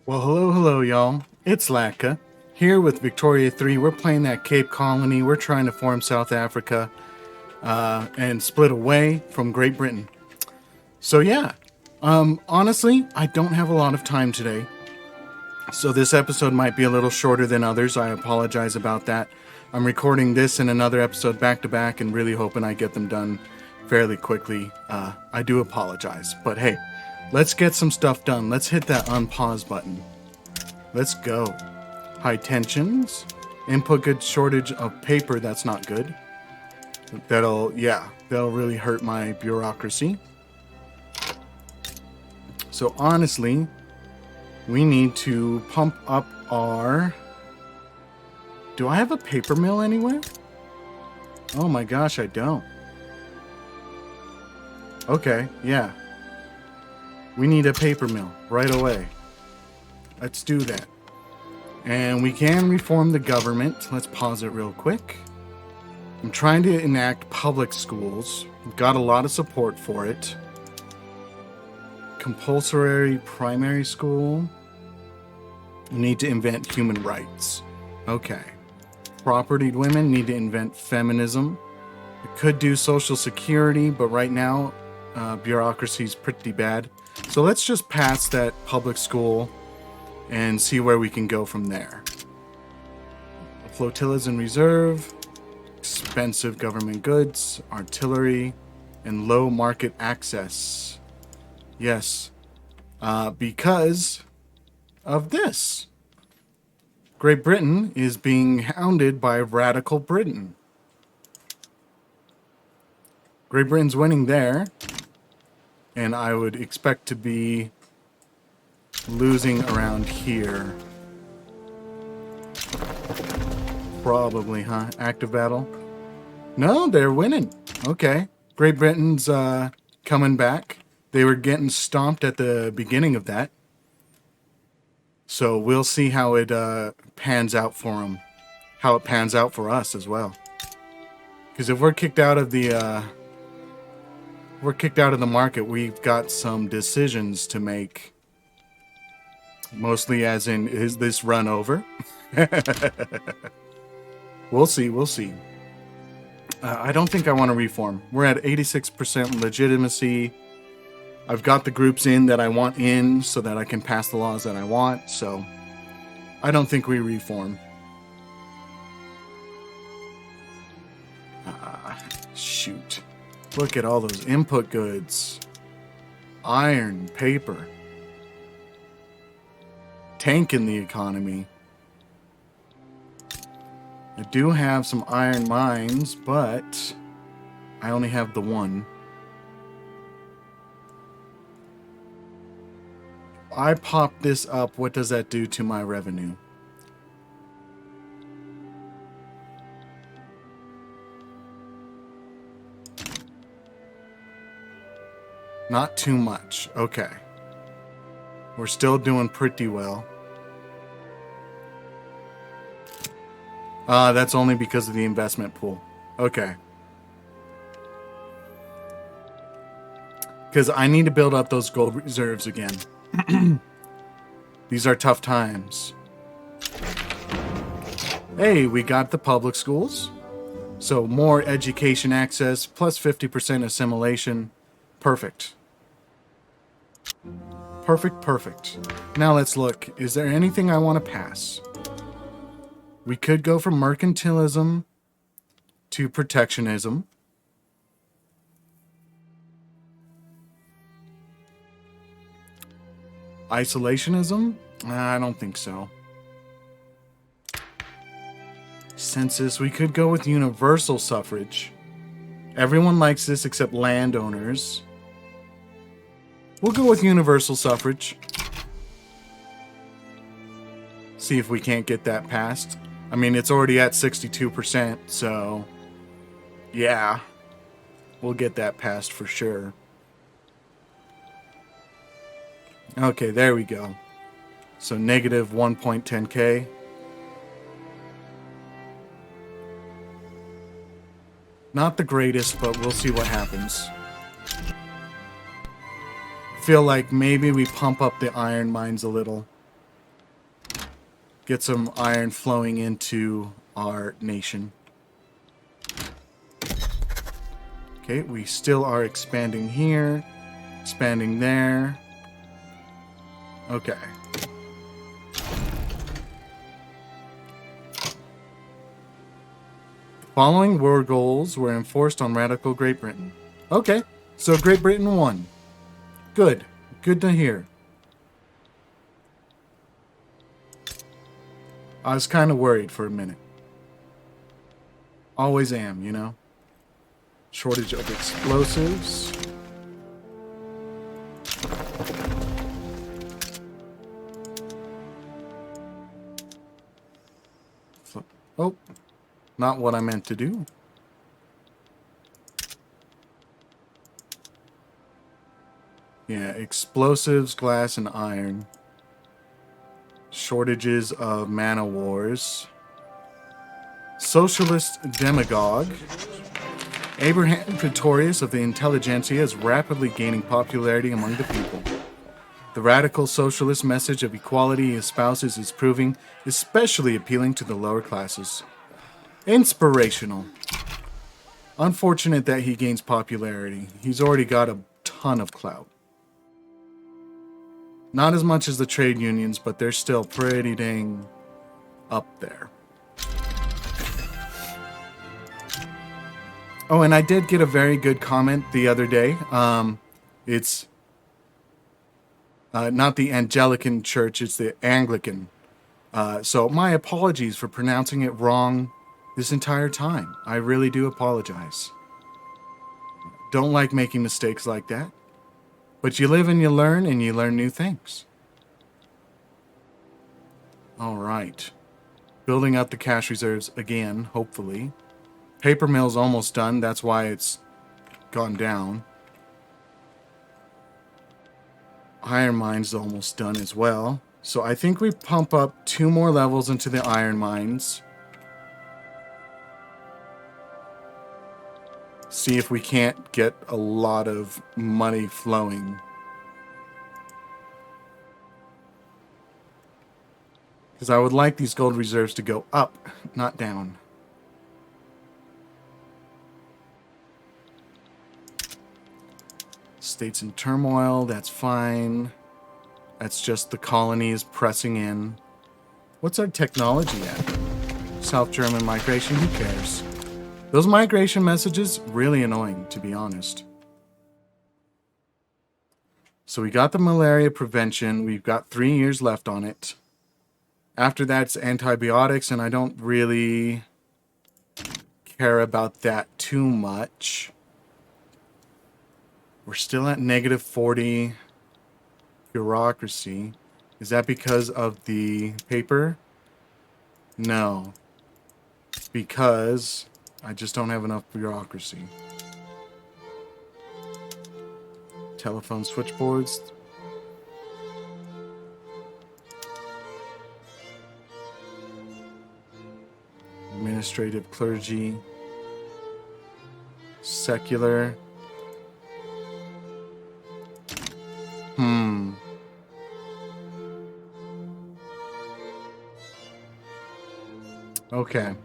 Well, hello, y'all. It's Latkaa. Here with Victoria 3. We're playing that Cape Colony. We're trying to form South Africa and split away from Great Britain. So, yeah. Honestly, I don't have a lot of time today. So, this episode might be a little shorter than others. I apologize about that. I'm recording this and another episode back to back and really hoping I get them done fairly quickly. I do apologize. But hey, let's get some stuff done. Let's hit that unpause button. Let's go. High tensions. Input good shortage of paper. That's not good. That'll really hurt my bureaucracy. So honestly, we need to pump up our... Do I have a paper mill anywhere? Oh my gosh, I don't. Okay, yeah. We need a paper mill right away. Let's do that. And we can reform the government. Let's pause it real quick. I'm trying to enact public schools. We've got a lot of support for it. Compulsory primary school. We need to invent human rights. Okay. Propertied women need to invent feminism. We could do social security, but right now, bureaucracy is pretty bad. So let's just pass that public school and see where we can go from there. Flotillas in reserve, expensive government goods, artillery, and low market access. Yes, because of this. Great Britain is being hounded by radical Britain. Great Britain's winning there, and I would expect to be losing around here. Probably, huh? Active battle? No, they're winning. Okay. Great Britain's coming back. They were getting stomped at the beginning of that. So we'll see how it pans out for them. How it pans out for us as well. Because if we're kicked out of the market, we've got some decisions to make. Mostly as in, is this run over? We'll see. I don't think I want to reform. We're at 86% legitimacy. I've got the groups in that I want in so that I can pass the laws that I want. So I don't think we reform. Shoot. Look at all those input goods. Iron, paper. Tanking the economy. I do have some iron mines, but I only have the one. I pop this up, what does that do to my revenue? Not too much. Okay. We're still doing pretty well. That's only because of the investment pool. Okay. Because I need to build up those gold reserves again. These are tough times. Hey, we got the public schools. So more education access, plus 50% assimilation. Perfect. Perfect. Now let's look. Is there anything I want to pass? We could go from mercantilism to protectionism. Isolationism? I don't think so. Census, we could go with universal suffrage. Everyone likes this except landowners. We'll go with universal suffrage. See if we can't get that passed. I mean, it's already at 62%, so yeah, we'll get that passed for sure. Okay, there we go. So negative 1.10k. Not the greatest, but we'll see what happens. Feel like maybe we pump up the iron mines a little. get some iron flowing into our nation. Okay, we still are expanding here, expanding there. Okay. The following war goals were enforced on radical Great Britain. Okay, so Great Britain won. Good. Good to hear. I was kind of worried for a minute. Always am, you know? Shortage of explosives. Oh, not what I meant to do. Yeah, explosives, glass, and iron. Shortages of mana wars. Socialist demagogue. Abraham Pretorius of the intelligentsia is rapidly gaining popularity among the people. The radical socialist message of equality he espouses is proving especially appealing to the lower classes. Inspirational. Unfortunate that he gains popularity. He's already got a ton of clout. Not as much as the trade unions, but they're still pretty dang up there. Oh, and I did get a very good comment the other day. It's not the Anglican Church, it's the Anglican. So my apologies for pronouncing it wrong this entire time. I really do apologize. Don't like making mistakes like that. But you live and you learn new things. All right. Building up the cash reserves again, hopefully. Paper mill's almost done. That's why it's gone down. Iron mine's almost done as well. So I think we pump up 2 more levels into the iron mines. See if we can't get a lot of money flowing. Because I would like these gold reserves to go up, not down. States in turmoil, that's fine. That's just the colonies pressing in. What's our technology at? South German migration, who cares? Those migration messages, really annoying, to be honest. So we got the malaria prevention. We've got 3 years left on it. After that, it's antibiotics, and I don't really care about that too much. We're still at negative 40 bureaucracy. Is that because of the paper? No. Because I just don't have enough bureaucracy. Telephone switchboards. Administrative clergy. Secular. Okay.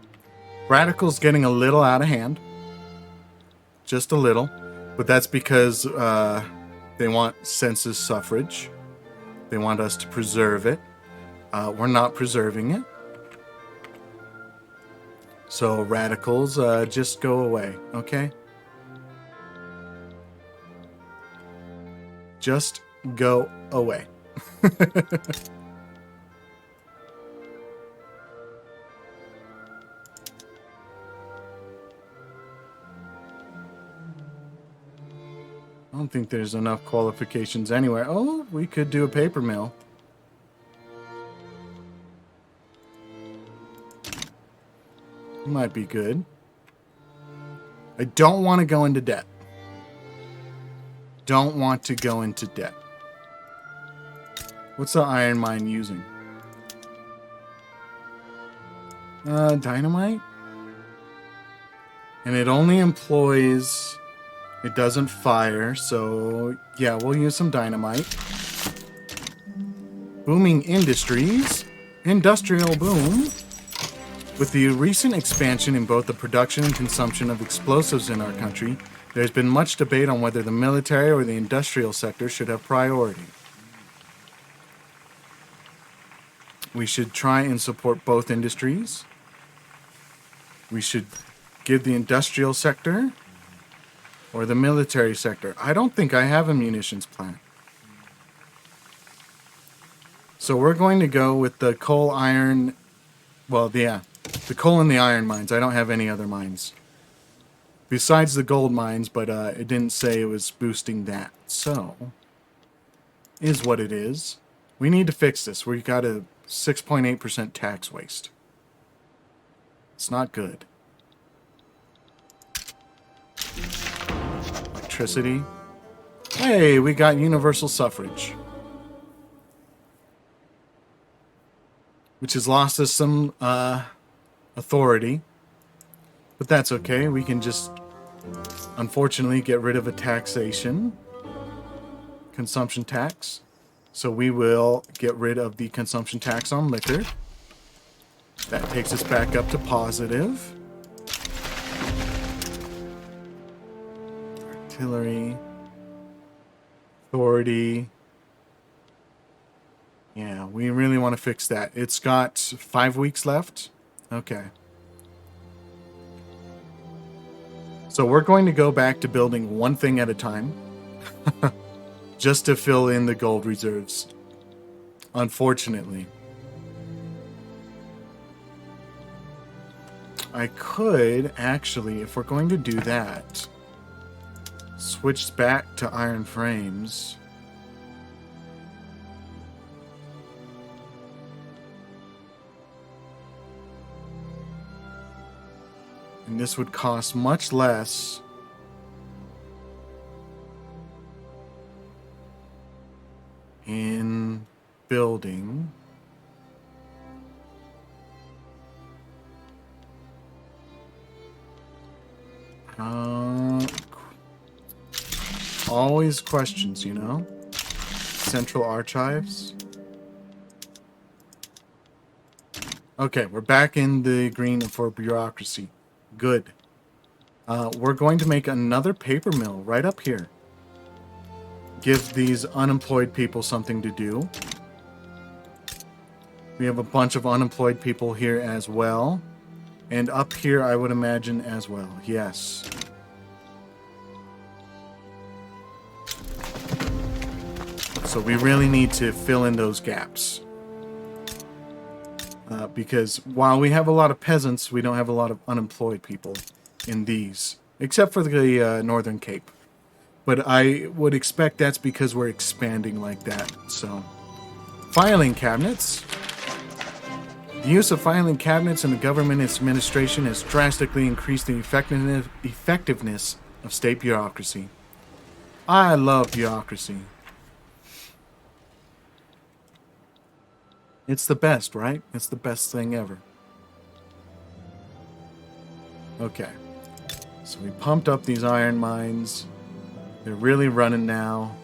Radical's getting a little out of hand. Just a little. But that's because they want census suffrage. They want us to preserve it. We're not preserving it. So radicals, just go away, okay? Just go away. I don't think there's enough qualifications anywhere. Oh, we could do a paper mill. Might be good. I don't want to go into debt. Don't want to go into debt. What's the iron mine using? Dynamite? And it only employs... It doesn't fire, so... Yeah, we'll use some dynamite. Booming industries. Industrial boom. With the recent expansion in both the production and consumption of explosives in our country, there's been much debate on whether the military or the industrial sector should have priority. We should try and support both industries. We should give the industrial sector or the military sector. I don't think I have a munitions plant. So we're going to go with the coal, iron, well, yeah, the coal and the iron mines. I don't have any other mines. Besides the gold mines, but it didn't say it was boosting that. So, is what it is. We need to fix this. We got a 6.8% tax waste. It's not good. Electricity. Hey, we got universal suffrage. Which has lost us some authority. But that's okay. We can just, unfortunately, get rid of a taxation. Consumption tax. So we will get rid of the consumption tax on liquor. That takes us back up to positive. Artillery. Authority. Yeah, we really want to fix that. It's got 5 weeks left. Okay. So we're going to go back to building one thing at a time. Just to fill in the gold reserves. Unfortunately. I could, actually, if we're going to do that, switch back to iron frames. And this would cost much less. In building. Always questions, you know? Central archives. Okay, we're back in the green for bureaucracy. Good. We're going to make another paper mill right up here. Give these unemployed people something to do. We have a bunch of unemployed people here as well. And up here, I would imagine as well. Yes. So we really need to fill in those gaps. Because while we have a lot of peasants, we don't have a lot of unemployed people in these. Except for the Northern Cape. But I would expect that's because we're expanding like that. So, filing cabinets. The use of filing cabinets in the government administration has drastically increased the effectiveness of state bureaucracy. I love bureaucracy. It's the best, right? It's the best thing ever. Okay. So we pumped up these iron mines. They're really running now.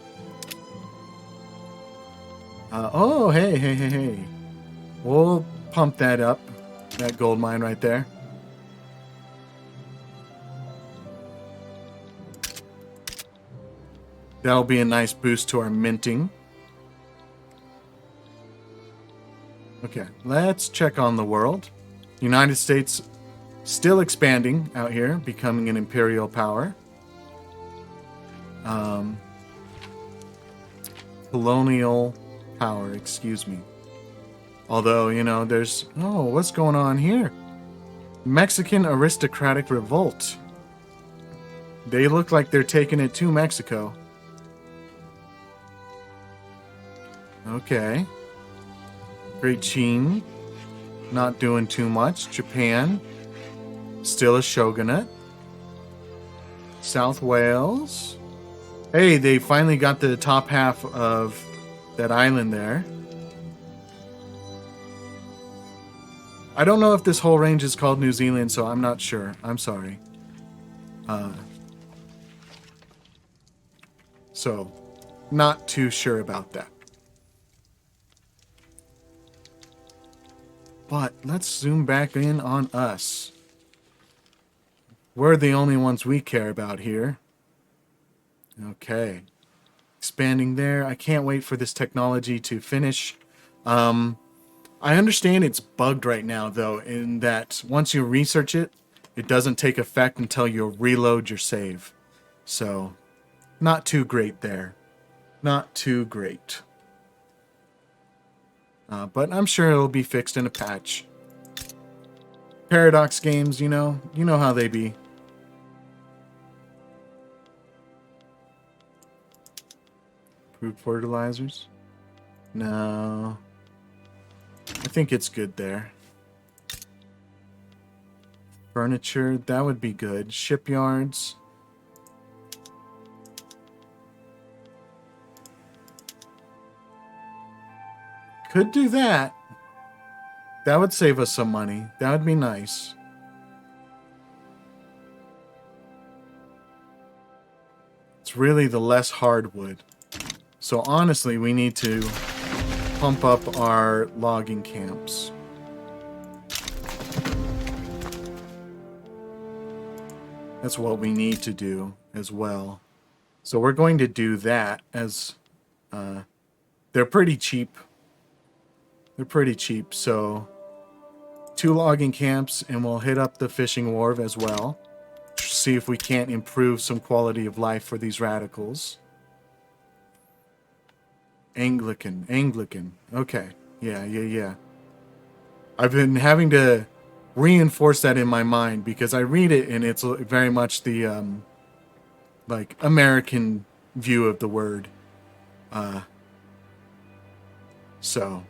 Oh, hey. We'll pump that up. That gold mine right there. That'll be a nice boost to our minting. Okay, let's check on the world. United States still expanding out here, becoming an imperial power. Colonial power, excuse me. Although, you know, there's... Oh, what's going on here? Mexican aristocratic revolt. They look like they're taking it to Mexico. Okay. Great Qing. Not doing too much. Japan. Still a shogunate. South Wales. Hey, they finally got the top half of that island there. I don't know if this whole range is called New Zealand, so I'm not sure. I'm sorry. So, not too sure about that. But let's zoom back in on us. We're the only ones we care about here. Okay. Expanding there. I can't wait for this technology to finish. I understand it's bugged right now, though, in that once you research it, it doesn't take effect until you reload your save. So, not too great there. Not too great. But I'm sure it'll be fixed in a patch. Paradox games, you know how they be. Approved fertilizers? No. I think it's good there. Furniture, that would be good. Shipyards. Could do that. That would save us some money. That would be nice. It's really the less hardwood. So honestly, we need to pump up our logging camps. That's what we need to do as well. So we're going to do that as they're pretty cheap. They're pretty cheap, so 2 logging camps, and we'll hit up the fishing wharf as well. See if we can't improve some quality of life for these radicals. Anglican. Okay. Yeah. I've been having to reinforce that in my mind because I read it and it's very much the like American view of the word. So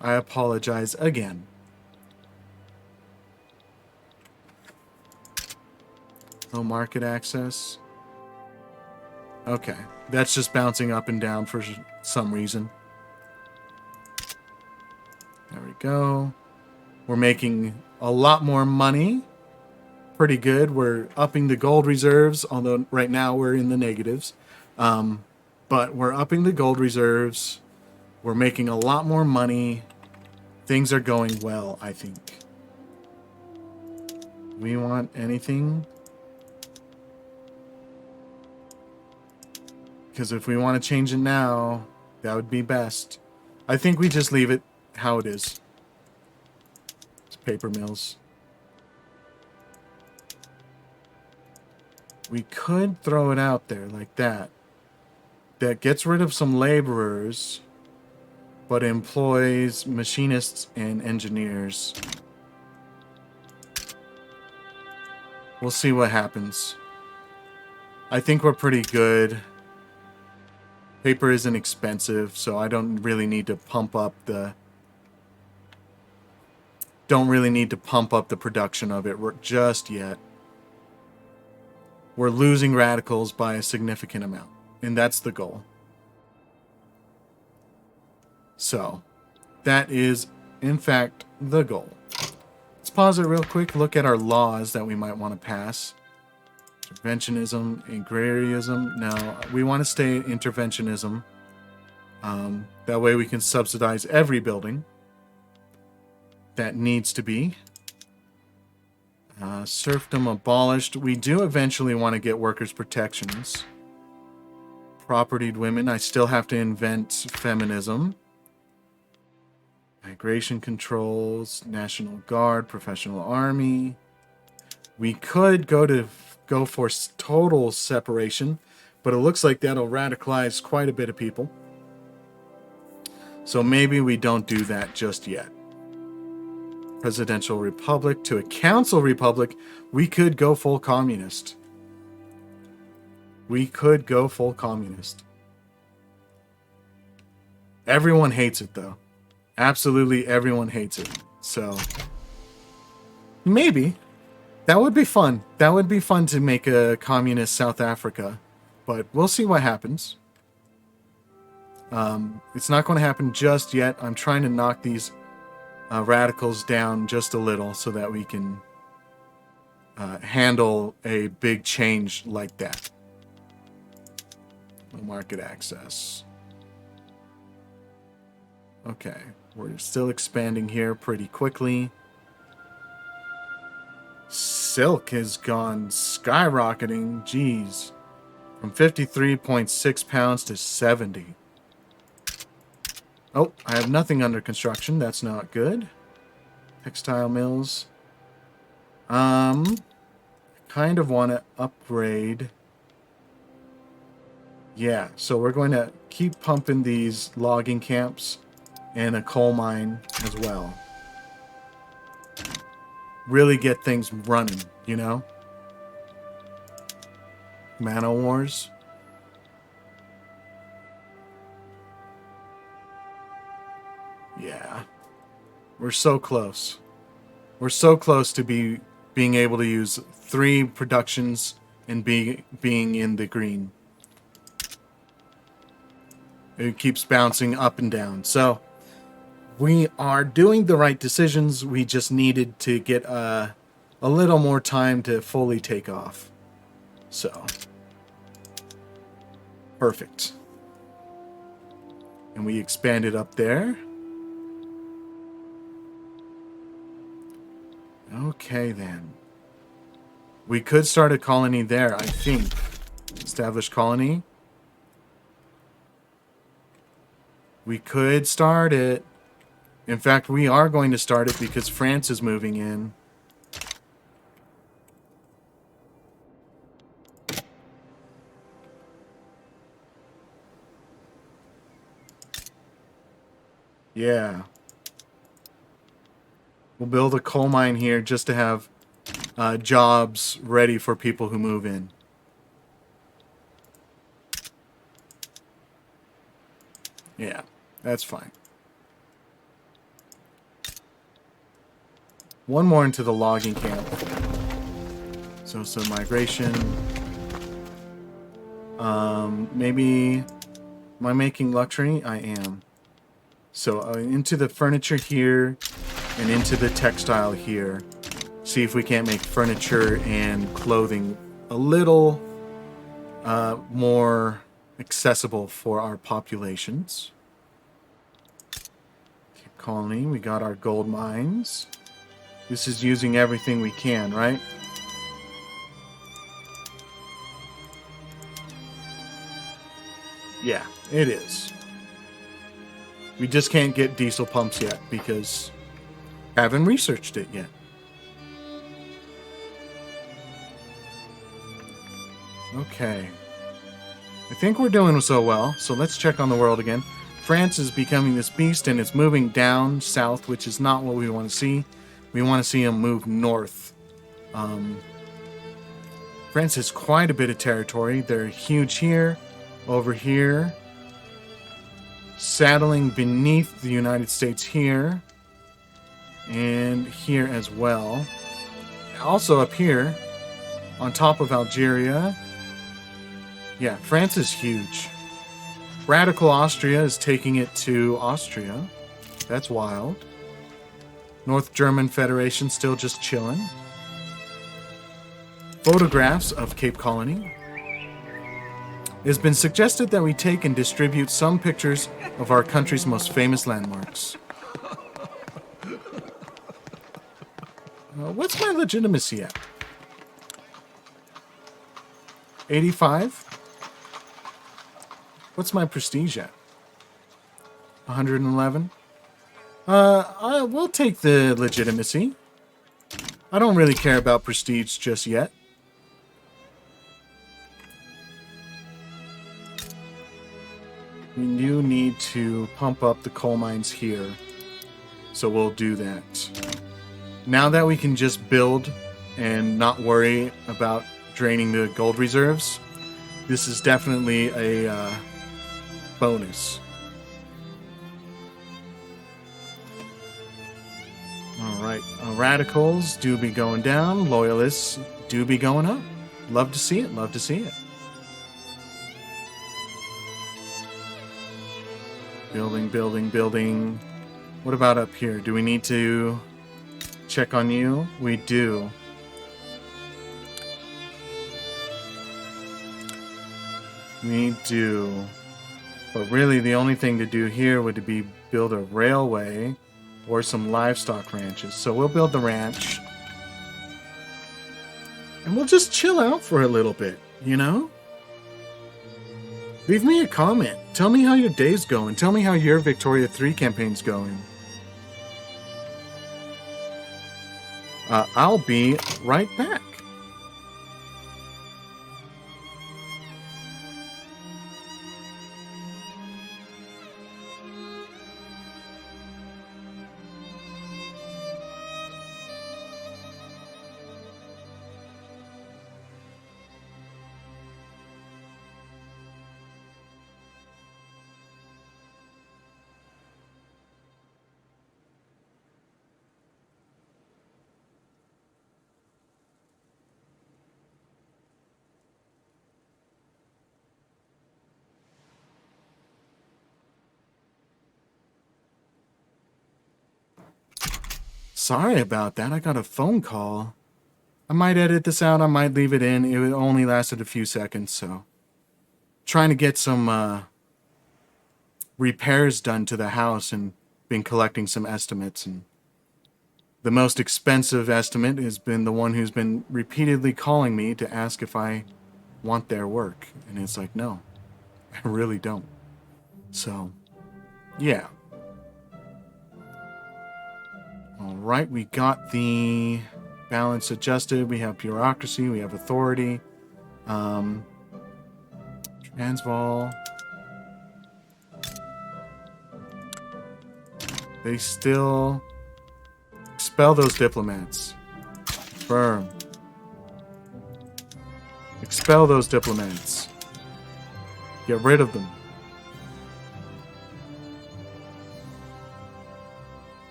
I apologize again. No market access. Okay. That's just bouncing up and down for some reason. There we go. We're making a lot more money. Pretty good. We're upping the gold reserves, although right now we're in the negatives. But we're upping the gold reserves. We're making a lot more money. Things are going well, I think. We want anything? Because if we want to change it now, that would be best. I think we just leave it how it is. It's paper mills. We could throw it out there like that. That gets rid of some laborers, but employs machinists and engineers. We'll see what happens. I think we're pretty good. Paper isn't expensive, so I don't really need to pump up the production of it just yet. We're losing radicals by a significant amount, and that's the goal. So, that is, in fact, the goal. Let's pause it real quick, look at our laws that we might want to pass. Interventionism, agrarianism. No, we want to stay at interventionism. That way we can subsidize every building that needs to be. Serfdom abolished. We do eventually want to get workers' protections. Propertied women. I still have to invent feminism. Migration controls. National Guard. Professional Army. We could go for total separation, but it looks like that'll radicalize quite a bit of people. So maybe we don't do that just yet. Presidential republic to a council republic. We could go full communist. Everyone hates it, though. Absolutely everyone hates it. So maybe. That would be fun. That would be fun to make a communist South Africa. But we'll see what happens. It's not going to happen just yet. I'm trying to knock these radicals down just a little so that we can handle a big change like that. No market access. Okay. We're still expanding here pretty quickly. Silk has gone skyrocketing. Jeez. From 53.6 pounds to 70. Oh, I have nothing under construction. That's not good. Textile mills. Kind of want to upgrade. Yeah, so we're going to keep pumping these logging camps and a coal mine as well. Really get things running, you know? Mana Wars. Yeah. We're so close. We're so close to being able to use 3 productions and being in the green. It keeps bouncing up and down. So we are doing the right decisions. We just needed to get a little more time to fully take off. So perfect. And we expanded up there. Okay, then. We could start a colony there, I think. Establish colony. We could start it. In fact, we are going to start it because France is moving in. Yeah. We'll build a coal mine here just to have jobs ready for people who move in. Yeah, that's fine. One more into the logging camp. So some migration. Maybe... Am I making luxury? I am. So into the furniture here and into the textile here. See if we can't make furniture and clothing a little more accessible for our populations. Colony, we got our gold mines. This is using everything we can, right? Yeah, it is. We just can't get diesel pumps yet because haven't researched it yet. Okay. I think we're doing so well, so let's check on the world again. France is becoming this beast and it's moving down south, which is not what we want to see. We want to see them move north. France has quite a bit of territory. They're huge here, over here, saddling beneath the United States here, and here as well. Also up here, on top of Algeria. Yeah, France is huge. Radical Austria is taking it to Austria. That's wild. North German Federation still just chilling. Photographs of Cape Colony. It has been suggested that we take and distribute some pictures of our country's most famous landmarks. What's my legitimacy at? 85? What's my prestige at? 111? We'll take the legitimacy. I don't really care about prestige just yet. We do need to pump up the coal mines here. So we'll do that. Now that we can just build and not worry about draining the gold reserves, this is definitely a bonus. Alright, radicals do be going down. Loyalists do be going up. Love to see it, love to see it. Building, building, building. What about up here? Do we need to check on you? We do. We do. But really the only thing to do here would be build a railway or some livestock ranches. So we'll build the ranch. And we'll just chill out for a little bit, you know? Leave me a comment. Tell me how your day's going. Tell me how your Victoria 3 campaign's going. I'll be right back. Sorry about that. I got a phone call. I might edit this out. I might leave it in. It only lasted a few seconds, so. Trying to get some repairs done to the house and been collecting some estimates. And the most expensive estimate has been the one who's been repeatedly calling me to ask if I want their work. And it's like, no, I really don't. So, yeah. All right, we got the balance adjusted. We have bureaucracy. We have authority. Transvaal. They still expel those diplomats. Firm. Expel those diplomats. Get rid of them.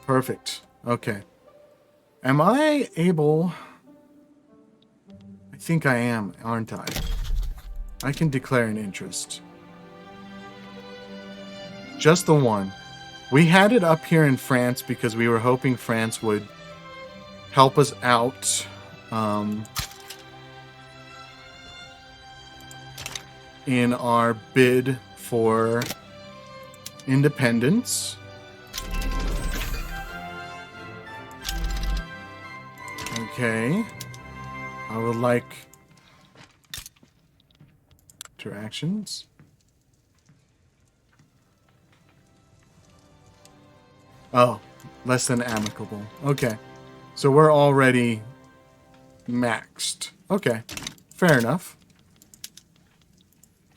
Perfect. Okay. Am I able... I think I am, aren't I? I can declare an interest. Just the one. We had it up here in France because we were hoping France would help us out. In our bid for independence. Okay. I would like interactions. Oh, less than amicable. Okay. So we're already maxed. Okay. Fair enough.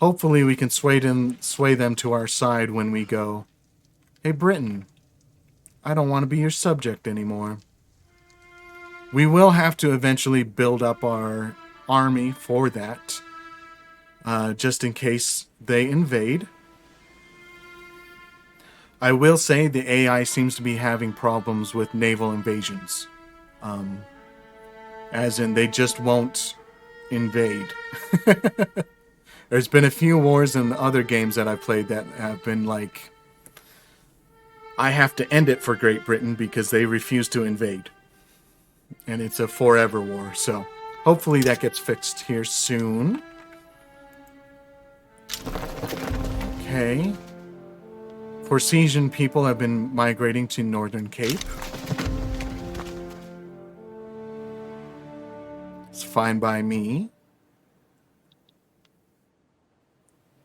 Hopefully we can sway them to our side when we go, hey, Britain, I don't want to be your subject anymore. We will have to eventually build up our army for that, just in case they invade. I will say the AI seems to be having problems with naval invasions. As in, they just won't invade. There's been a few wars in other games that I've played that have been like, I have to end it for Great Britain because they refuse to invade. And it's a forever war, so hopefully that gets fixed here soon. Okay. Forsesian people have been migrating to Northern Cape. It's fine by me.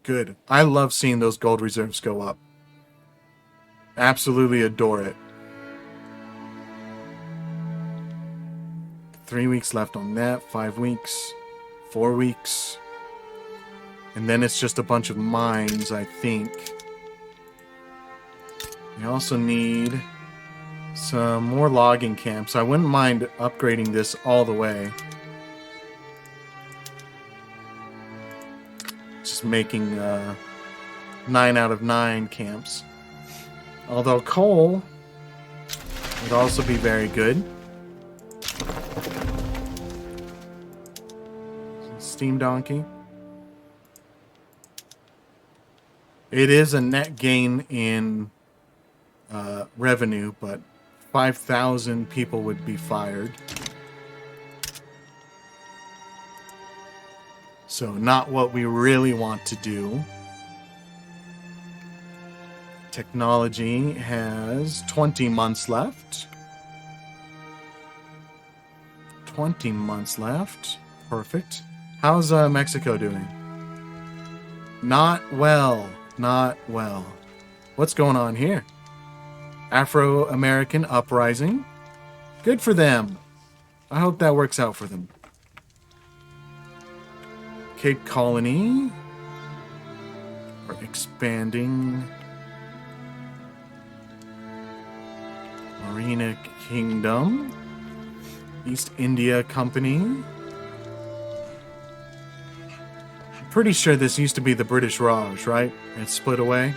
Good. I love seeing those gold reserves go up. Absolutely adore it. 3 weeks left on that. 5 weeks. 4 weeks. And then it's just a bunch of mines, I think. We also need some more logging camps. I wouldn't mind upgrading this all the way. Just making 9 out of 9 camps. Although coal would also be very good. Steam donkey. It is a net gain in revenue, but 5,000 people would be fired. So not what we really want to do. Technology has 20 months left. 20 months left. Perfect. How's Mexico doing? Not well. Not well. What's going on here? Afro-American uprising. Good for them. I hope that works out for them. Cape Colony. We're expanding. Marina Kingdom. East India Company. Pretty sure this used to be the British Raj, right? It split away.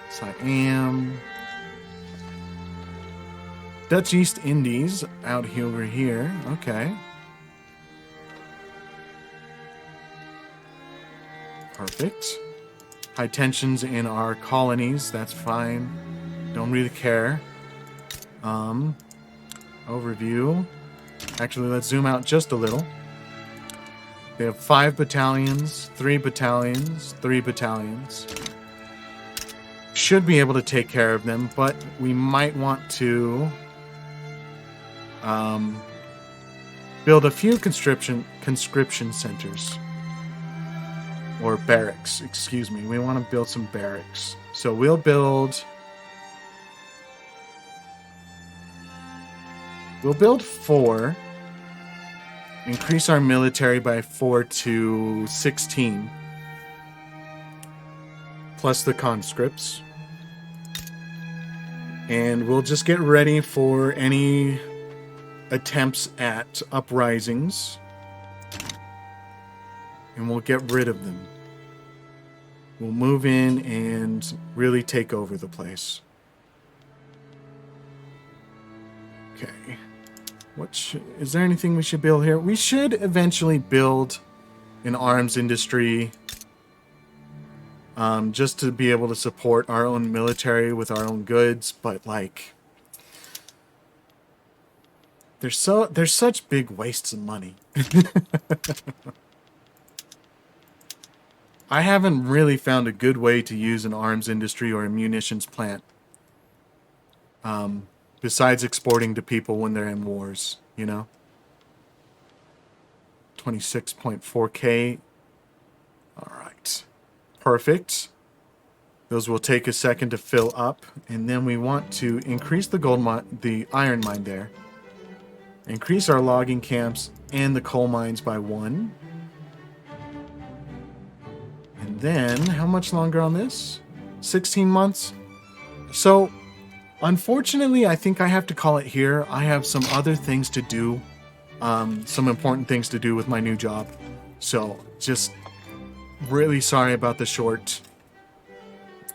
Siam. Dutch East Indies out here over here. Okay. Perfect. High tensions in our colonies. That's fine. Don't really care. Overview. Actually, let's zoom out just a little. They have 5 battalions, 3 battalions, 3 battalions. Should be able to take care of them, but we might want to build a few conscription centers. Or barracks, excuse me. We want to build some barracks. So we'll build 4. Increase our military by 4 to 16. Plus the conscripts. And we'll just get ready for any attempts at uprisings. And we'll get rid of them. We'll move in and really take over the place. Okay. Is there anything we should build here? We should eventually build an arms industry. Just to be able to support our own military with our own goods. But like, there's such big wastes of money. I haven't really found a good way to use an arms industry or a munitions plant. Besides exporting to people when they're in wars, you know? 26.4K. Alright. Perfect. Those will take a second to fill up. And then we want to increase the iron mine there. Increase our logging camps and the coal mines by 1. And then, how much longer on this? 16 months? So, unfortunately, I think I have to call it here. I have some other things to do. Some important things to do with my new job. So, just really sorry about the short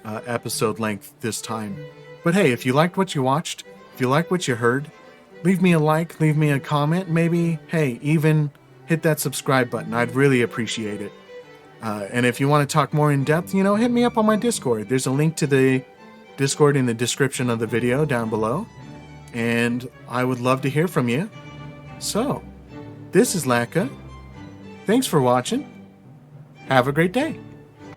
episode length this time. But hey, if you liked what you watched, if you liked what you heard, leave me a like, leave me a comment. Maybe, hey, even hit that subscribe button. I'd really appreciate it. And if you want to talk more in depth, you know, hit me up on my Discord. There's a link to the Discord in the description of the video down below. And I would love to hear from you. So, this is Latkaa. Thanks for watching. Have a great day.